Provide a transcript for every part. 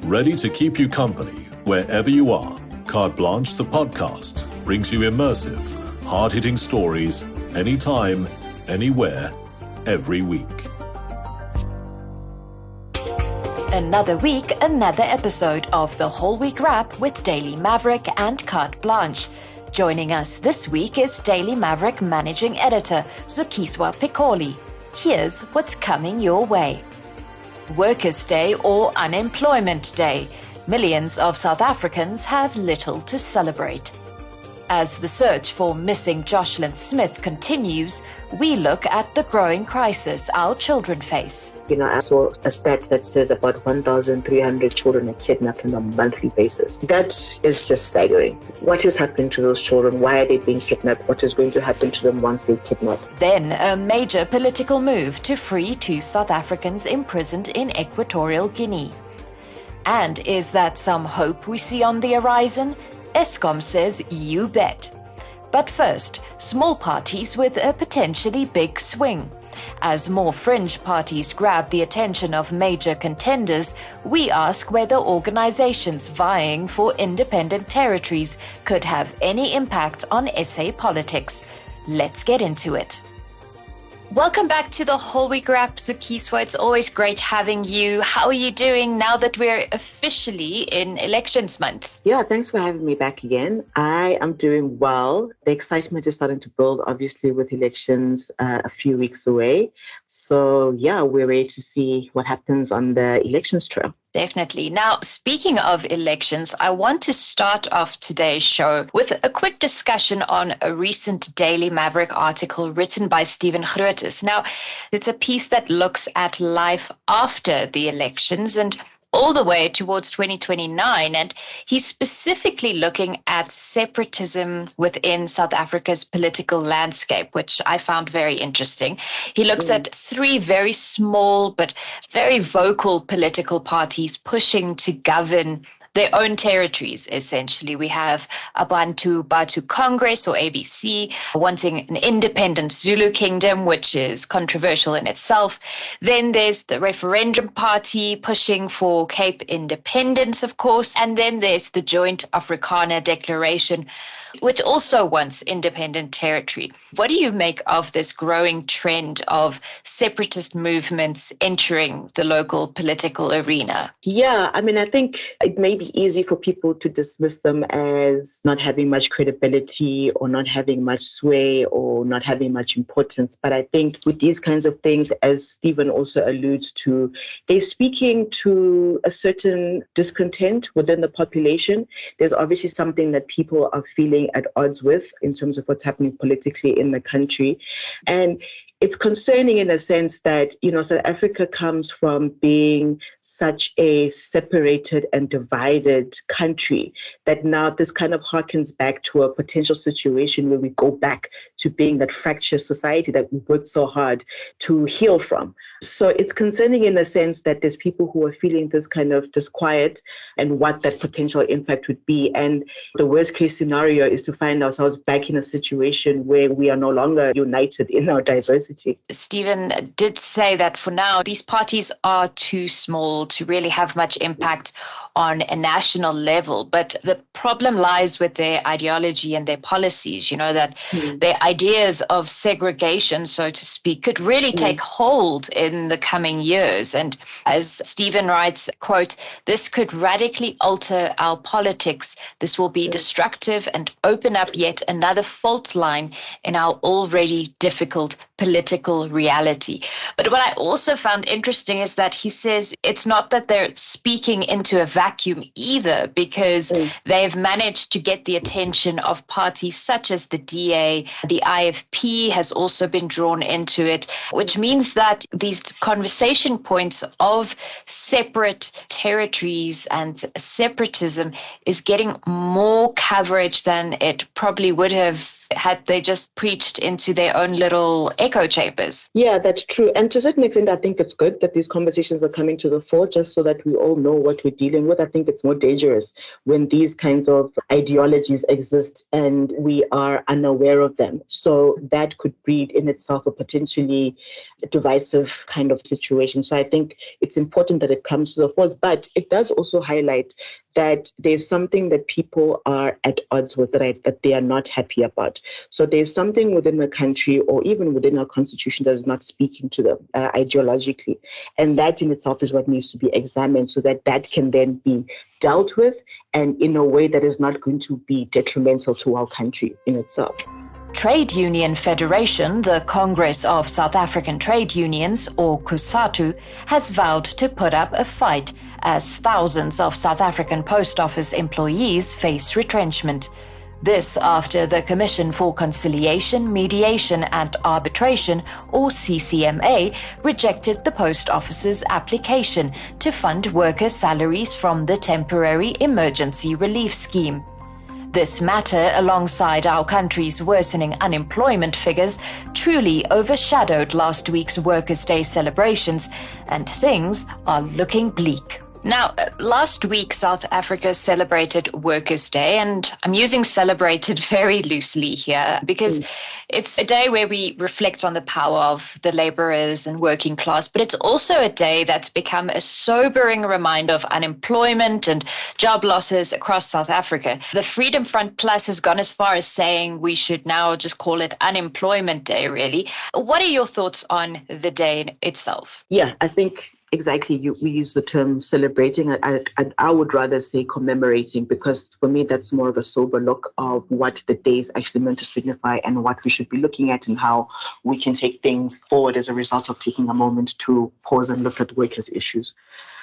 ready to keep you company wherever you are. Carte Blanche, the podcast, brings you immersive, hard-hitting stories anytime, anywhere, every week. Another week, another episode of the WholeWeek Wrap with Daily Maverick and Carte Blanche. Joining us this week is Daily Maverick Managing Editor Zukiswa Pikoli. Here's what's coming your way. Workers' Day or Unemployment Day. Millions of South Africans have little to celebrate. As the search for missing Jocelyn Smith continues, we look at the growing crisis our children face. I saw a stat that says about 1,300 children are kidnapped on a monthly basis. That is just staggering. What is happening to those children? Why are they being kidnapped? What is going to happen to them once they're kidnapped? Then a major political move to free 2 South Africans imprisoned in Equatorial Guinea. And is that some hope we see on the horizon? Eskom says you bet. But first, small parties with a potentially big swing. As more fringe parties grab the attention of major contenders, we ask whether organizations vying for independent territories could have any impact on SA politics. Let's get into it. Welcome back to the WholeWeek Wrap, Zukiswa. It's always great having you. How are you doing now that we're officially in elections month? Yeah, thanks for having me back again. I am doing well. The excitement is starting to build, obviously, with elections a few weeks away. So, yeah, we're ready to see what happens on the elections trail. Definitely. Now, speaking of elections, I want to start off today's show with a quick discussion on a recent Daily Maverick article written by Stephen Grootes. Now, it's a piece that looks at life after the elections and all the way towards 2029. And he's specifically looking at separatism within South Africa's political landscape, which I found very interesting. He looks at 3 very small but very vocal political parties pushing to govern their own territories, essentially. We have Batu Congress, or ABC, wanting an independent Zulu kingdom, which is controversial in itself. Then there's the Referendum Party pushing for Cape independence, of course. And then there's the Joint Afrikaner Declaration, which also wants independent territory. What do you make of this growing trend of separatist movements entering the local political arena? Yeah, I think it may be easy for people to dismiss them as not having much credibility or not having much sway or not having much importance. But I think with these kinds of things, as Stephen also alludes to, they're speaking to a certain discontent within the population. There's obviously something that people are feeling at odds with in terms of what's happening politically in the country. And it's concerning in a sense that, South Africa comes from being such a separated and divided country that now this kind of harkens back to a potential situation where we go back to being that fractured society that we worked so hard to heal from. So it's concerning in a sense that there's people who are feeling this kind of disquiet and what that potential impact would be. And the worst case scenario is to find ourselves back in a situation where we are no longer united in our diversity. Stephen did say that for now, these parties are too small to really have much impact on a national level. But the problem lies with their ideology and their policies, that their ideas of segregation, so to speak, could really take hold in the coming years. And as Stephen writes, quote, "This could radically alter our politics. This will be destructive and open up yet another fault line in our already difficult political reality." But what I also found interesting is that he says it's not that they're speaking into a vacuum either, because they've managed to get the attention of parties such as the DA. The IFP has also been drawn into it, which means that these conversation points of separate territories and separatism is getting more coverage than it probably would have had they just preached into their own little echo chambers. Yeah, that's true. And to a certain extent, I think it's good that these conversations are coming to the fore just so that we all know what we're dealing with. I think it's more dangerous when these kinds of ideologies exist and we are unaware of them. So that could breed in itself a potentially divisive kind of situation. So I think it's important that it comes to the fore, but it does also highlight that there's something that people are at odds with, right, that they are not happy about. So there's something within the country or even within our constitution that is not speaking to them ideologically. And that in itself is what needs to be examined so that that can then be dealt with and in a way that is not going to be detrimental to our country in itself. Trade Union Federation, the Congress of South African Trade Unions, or COSATU, has vowed to put up a fight as thousands of South African Post Office employees face retrenchment. This after the Commission for Conciliation, Mediation and Arbitration, or CCMA, rejected the Post Office's application to fund workers' salaries from the Temporary Emergency Relief Scheme. This matter, alongside our country's worsening unemployment figures, truly overshadowed last week's Workers' Day celebrations, and things are looking bleak. Now, last week, South Africa celebrated Workers' Day, and I'm using celebrated very loosely here because it's a day where we reflect on the power of the laborers and working class, but it's also a day that's become a sobering reminder of unemployment and job losses across South Africa. The Freedom Front Plus has gone as far as saying we should now just call it Unemployment Day, really. What are your thoughts on the day itself? Yeah, I think exactly. We use the term celebrating. I would rather say commemorating, because for me, that's more of a sober look of what the day is actually meant to signify and what we should be looking at and how we can take things forward as a result of taking a moment to pause and look at workers' issues.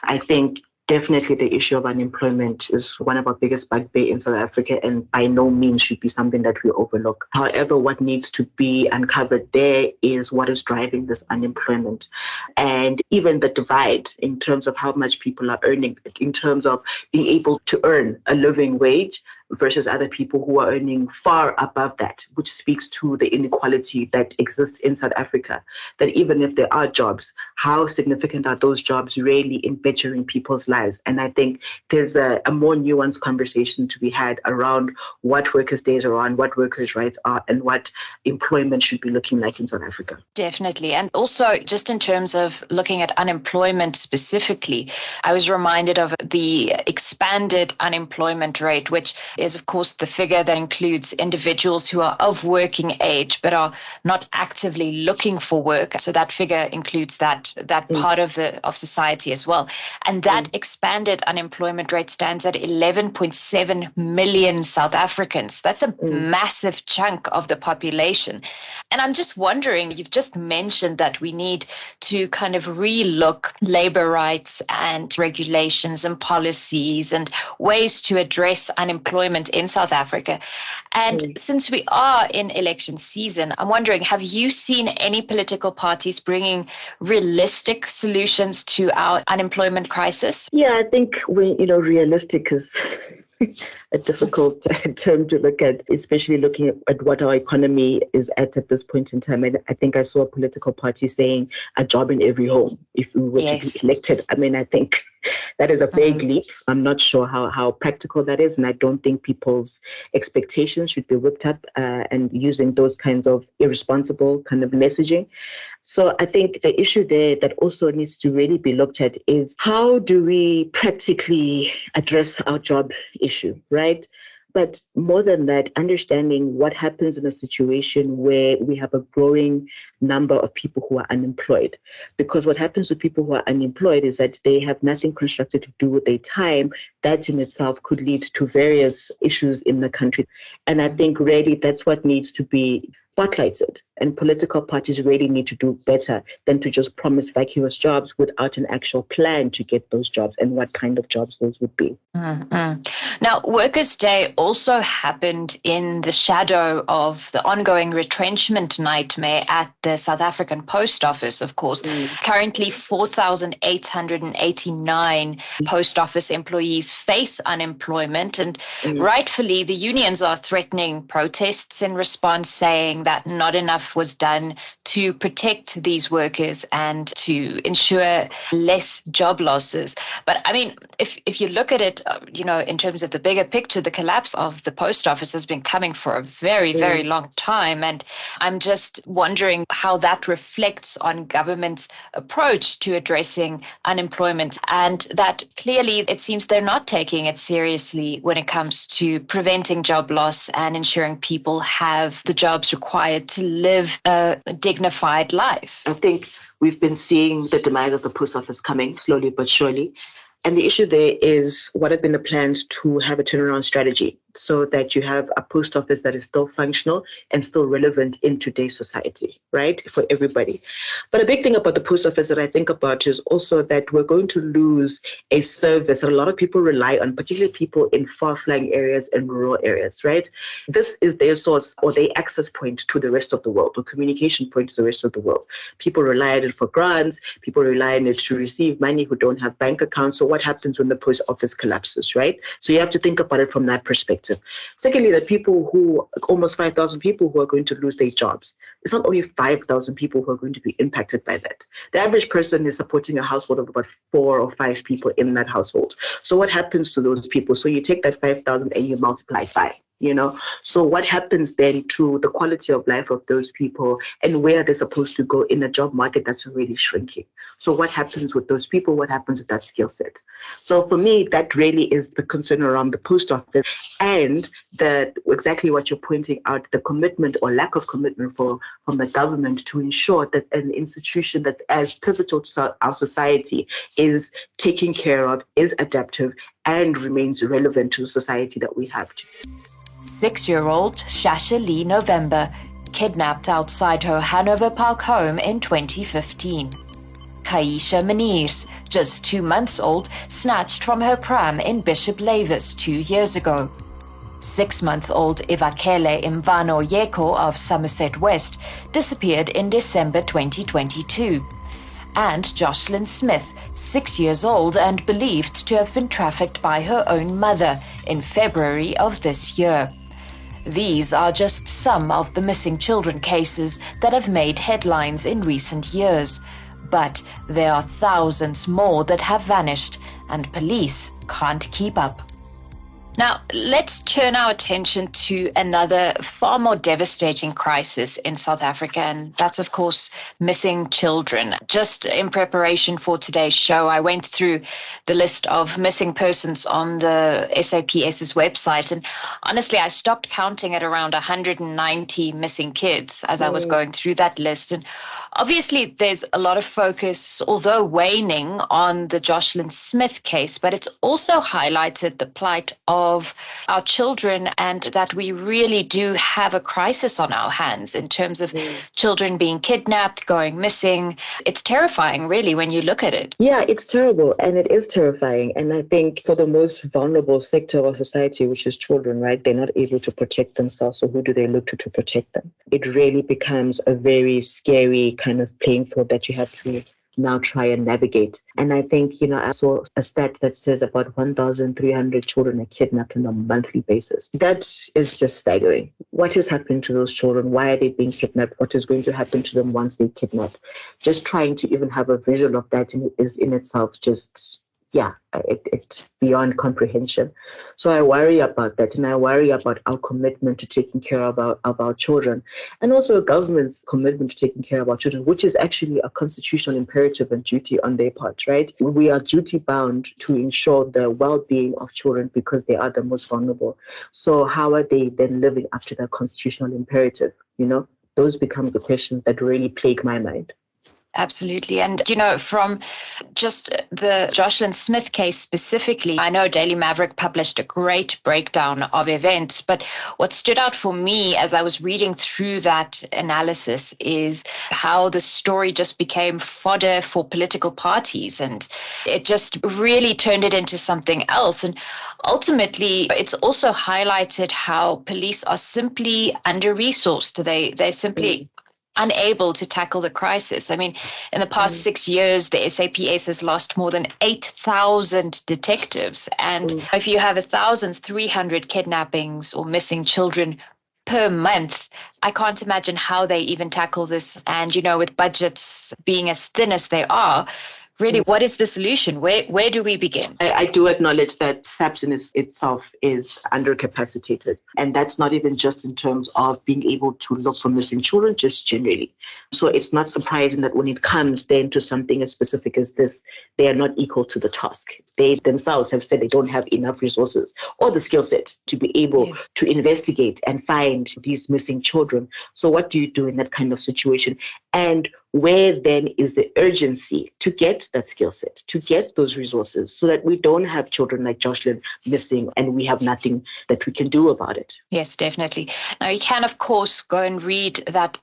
I think definitely the issue of unemployment is one of our biggest bugbear in South Africa and by no means should be something that we overlook. However, what needs to be uncovered there is what is driving this unemployment and even the divide in terms of how much people are earning, in terms of being able to earn a living wage versus other people who are earning far above that, which speaks to the inequality that exists in South Africa, that even if there are jobs, how significant are those jobs really in bettering people's lives? And I think there's a more nuanced conversation to be had around what workers' days are on, what workers' rights are, and what employment should be looking like in South Africa. Definitely. And also, just in terms of looking at unemployment specifically, I was reminded of the expanded unemployment rate, which is, of course, the figure that includes individuals who are of working age but are not actively looking for work. So that figure includes that part of society as well. And that expanded unemployment rate stands at 11.7 million South Africans. That's a massive chunk of the population. And I'm just wondering, you've just mentioned that we need to kind of relook labor rights and regulations and policies and ways to address unemployment in South Africa. And since we are in election season, I'm wondering, have you seen any political parties bringing realistic solutions to our unemployment crisis? Yeah, I think realistic is a difficult term to look at, especially looking at what our economy is at this point in time. And I think I saw a political party saying a job in every home if we were to be elected. I mean, I think that is a big leap. I'm not sure how practical that is. And I don't think people's expectations should be whipped up and using those kinds of irresponsible kind of messaging. So I think the issue there that also needs to really be looked at is how do we practically address our job issue, right? But more than that, understanding what happens in a situation where we have a growing number of people who are unemployed. Because what happens to people who are unemployed is that they have nothing constructive to do with their time. That in itself could lead to various issues in the country. And I think really that's what needs to be spotlighted And political parties really need to do better than to just promise vacuous jobs without an actual plan to get those jobs and what kind of jobs those would be. Mm-hmm. Now, Workers' Day also happened in the shadow of the ongoing retrenchment nightmare at the South African Post Office, of course. Currently, 4,889 post office employees face unemployment, and rightfully, the unions are threatening protests in response, saying that not enough was done to protect these workers and to ensure less job losses. But I mean, if you look at it, in terms of the bigger picture, the collapse of the post office has been coming for a very, very long time. And I'm just wondering how that reflects on government's approach to addressing unemployment, and that clearly it seems they're not taking it seriously when it comes to preventing job loss and ensuring people have the jobs required to live a dignified life. I think we've been seeing the demise of the post office coming slowly but surely. And the issue there is, what have been the plans to have a turnaround strategy so that you have a post office that is still functional and still relevant in today's society, right, for everybody. But a big thing about the post office that I think about is also that we're going to lose a service that a lot of people rely on, particularly people in far-flung areas and rural areas, right? This is their source or their access point to the rest of the world, or communication point to the rest of the world. People rely on it for grants. People rely on it to receive money who don't have bank accounts. So what happens when the post office collapses, right? So you have to think about it from that perspective. Secondly, the people who, almost 5,000 people who are going to lose their jobs. It's not only 5,000 people who are going to be impacted by that. The average person is supporting a household of about 4 or 5 people in that household. So what happens to those people? So you take that 5,000 and you multiply 5. So what happens then to the quality of life of those people, and where they're supposed to go in a job market that's really shrinking? So what happens with those people? What happens with that skill set? So for me, that really is the concern around the post office, and exactly what you're pointing out, the commitment or lack of commitment from the government to ensure that an institution that's as pivotal to our society is taken care of, is adaptive, and remains relevant to the society that we have. 6-year-old Shasha Lee November kidnapped outside her Hanover Park home in 2015. Kaisha Maniers, just 2 months old, snatched from her pram in Bishop Lavis 2 years ago. 6-month-old Ivakele Imvano Yeko of Somerset West disappeared in December 2022. And Jocelyn Smith, 6 years old and believed to have been trafficked by her own mother in February of this year. These are just some of the missing children cases that have made headlines in recent years. But there are thousands more that have vanished, and police can't keep up. Now, let's turn our attention to another far more devastating crisis in South Africa, and that's, of course, missing children. Just in preparation for today's show, I went through the list of missing persons on the SAPS's website, and honestly, I stopped counting at around 190 missing kids as I was going through that list. And obviously, there's a lot of focus, although waning, on the Jocelyn Smith case, but it's also highlighted the plight of our children, and that we really do have a crisis on our hands in terms of children being kidnapped, going missing. It's terrifying, really, when you look at it. Yeah, it's terrible, and it is terrifying. And I think for the most vulnerable sector of our society, which is children, right, they're not able to protect themselves. So who do they look to protect them? It really becomes a very scary kind of playing field that you have to now try and navigate. And I think, I saw a stat that says about 1,300 children are kidnapped on a monthly basis. That is just staggering. What is happening to those children? Why are they being kidnapped? What is going to happen to them once they're kidnapped? Just trying to even have a visual of that is in itself just, it's beyond comprehension. So I worry about that, and I worry about our commitment to taking care of our children, and also government's commitment to taking care of our children, which is actually a constitutional imperative and duty on their part, right? We are duty bound to ensure the well-being of children because they are the most vulnerable. So how are they then living up to that constitutional imperative? Those become the questions that really plague my mind. Absolutely. And, from just the Jocelyn Smith case specifically, I know Daily Maverick published a great breakdown of events, but what stood out for me as I was reading through that analysis is how the story just became fodder for political parties, and it just really turned it into something else. And ultimately, it's also highlighted how police are simply under-resourced. They're simply unable to tackle the crisis. I mean, in the past 6 years, the SAPS has lost more than 8,000 detectives. And if you have 1,300 kidnappings or missing children per month, I can't imagine how they even tackle this. And, with budgets being as thin as they are, really, what is the solution? Where do we begin? I do acknowledge that SAPS in itself is undercapacitated. And that's not even just in terms of being able to look for missing children, just generally. So it's not surprising that when it comes then to something as specific as this, they are not equal to the task. They themselves have said they don't have enough resources or the skill set to be able to investigate and find these missing children. So what do you do in that kind of situation? And where then is the urgency to get that skill set, to get those resources so that we don't have children like Jocelyn missing and we have nothing that we can do about it? Yes, definitely. Now, you can, of course, go and read that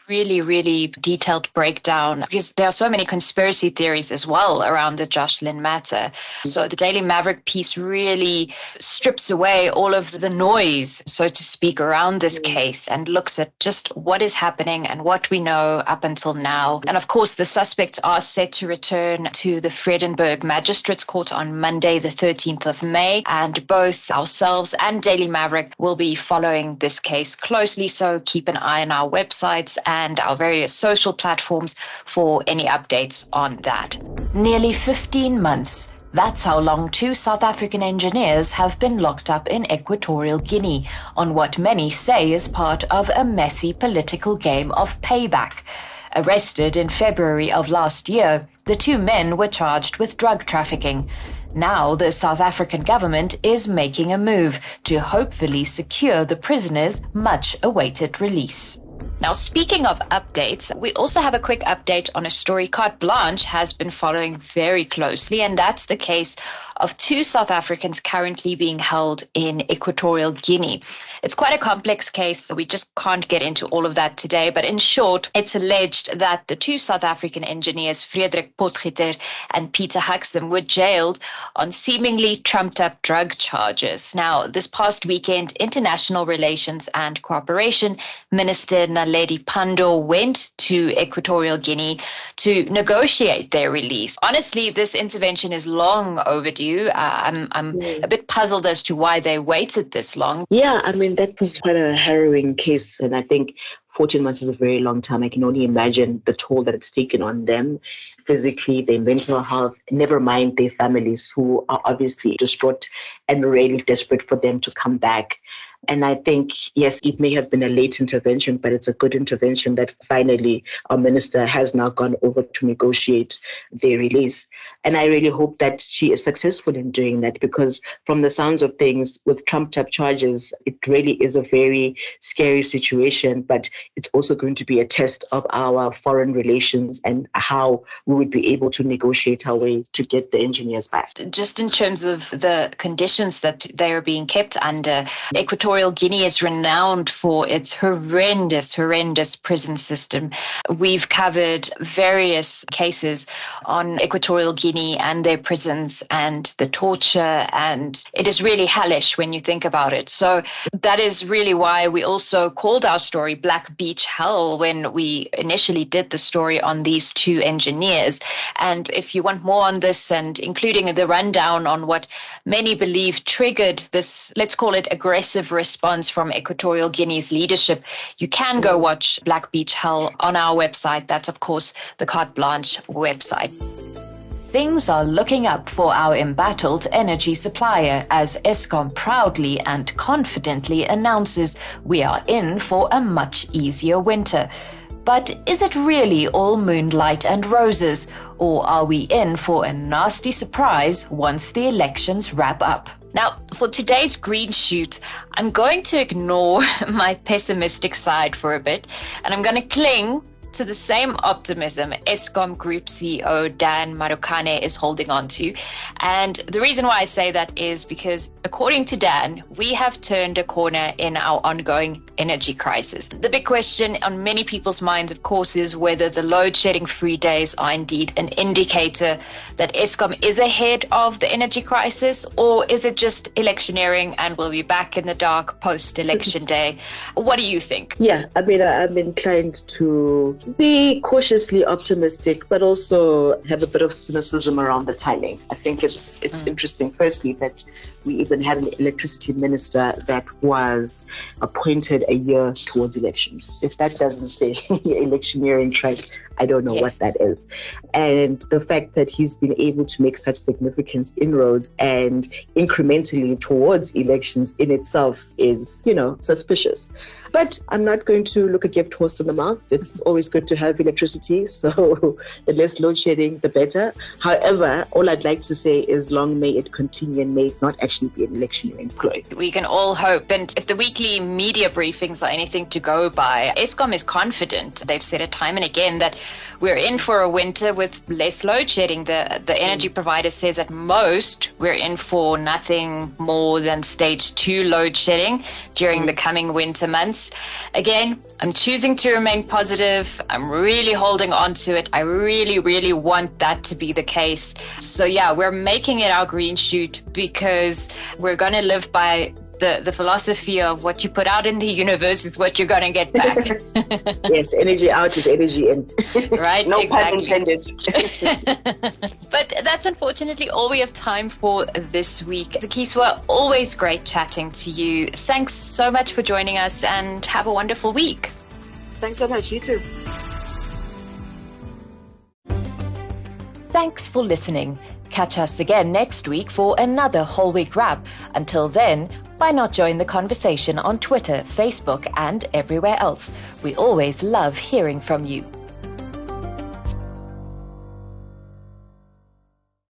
really, really detailed breakdown because there are so many conspiracy theories as well around the Jocelyn matter. So the Daily Maverick piece really strips away all of the noise, so to speak, around this case and looks at just what is happening and what we know up until now. And of course, the suspects are set to return to the Vredenburg Magistrates Court on Monday, the 13th of May. And both ourselves and Daily Maverick will be following this case closely. So keep an eye on our websites and our various social platforms for any updates on that. Nearly 15 months. That's how long 2 South African engineers have been locked up in Equatorial Guinea on what many say is part of a messy political game of payback. Arrested in February of last year, the 2 men were charged with drug trafficking. Now the South African government is making a move to hopefully secure the prisoners' much-awaited release. Now, speaking of updates, we also have a quick update on a story Carte Blanche has been following very closely, and that's the case of 2 South Africans currently being held in Equatorial Guinea. It's quite a complex case, so we just can't get into all of that today. But in short, it's alleged that the 2 South African engineers, Frederik Potgieter and Peter Huxham, were jailed on seemingly trumped-up drug charges. Now, this past weekend, International Relations and Cooperation Minister Naledi Pandor went to Equatorial Guinea to negotiate their release. Honestly, this intervention is long overdue. I'm a bit puzzled as to why they waited this long. Yeah, I mean, that was quite a harrowing case. And I think 14 months is a very long time. I can only imagine the toll that it's taken on them physically, their mental health, never mind their families who are obviously distraught and really desperate for them to come back. And I think, yes, it may have been a late intervention, but it's a good intervention that finally our minister has now gone over to negotiate their release. And I really hope that she is successful in doing that, because from the sounds of things, with trumped-up charges, it really is a very scary situation, but it's also going to be a test of our foreign relations and how we would be able to negotiate our way to get the engineers back. Just in terms of the conditions that they are being kept under, Equatorial Guinea is renowned for its horrendous prison system. We've covered various cases on Equatorial Guinea and their prisons and the torture, and it is really hellish when you think about it. So that is really why we also called our story Black Beach Hell when we initially did the story on these 2 engineers. And if you want more on this, and including the rundown on what many believe triggered this, let's call it aggressive response from Equatorial Guinea's leadership, you can go watch Black Beach Hell on our website. That's, of course, the Carte Blanche website. Things are looking up for our embattled energy supplier as Eskom proudly and confidently announces we are in for a much easier winter. But is it really all moonlight and roses, or are we in for a nasty surprise once the elections wrap up? Now, for today's green shoot, I'm going to ignore my pessimistic side for a bit, and I'm going to cling to the same optimism Eskom Group CEO Dan Marukane is holding on to. And the reason why I say that is because, according to Dan, we have turned a corner in our ongoing energy crisis. The big question on many people's minds, of course, is whether the load shedding free days are indeed an indicator that Eskom is ahead of the energy crisis, or is it just electioneering and we'll be back in the dark post-election day? What do you think? Yeah, I mean, I'm inclined to be cautiously optimistic, but also have a bit of cynicism around the timing. I think it's interesting, firstly, that we even had an electricity minister that was appointed a year towards elections. If that doesn't say electioneering track, I don't know what that is. And the fact that he's been able to make such significant inroads and incrementally towards elections in itself is, suspicious. But I'm not going to look a gift horse in the mouth. It's always good to have electricity, so the less load shedding, the better. However, all I'd like to say is long may it continue and may it not actually be an electioneering ploy. We can all hope. And if the weekly media briefings are anything to go by, Eskom is confident. They've said it time and again that we're in for a winter with less load shedding. The energy provider says at most we're in for nothing more than stage 2 load shedding during the coming winter months. Again, I'm choosing to remain positive. I'm really holding on to it. I really, really want that to be the case. So yeah, we're making it our green shoot because we're going to live by the philosophy of what you put out in the universe is what you're going to get back. Yes, energy out is energy in. Right? No pun intended. But that's unfortunately all we have time for this week. Zakiswa, always great chatting to you. Thanks so much for joining us and have a wonderful week. Thanks so much. You too. Thanks for listening. Catch us again next week for another Whole Week Wrap. Until then, why not join the conversation on Twitter, Facebook, and everywhere else? We always love hearing from you.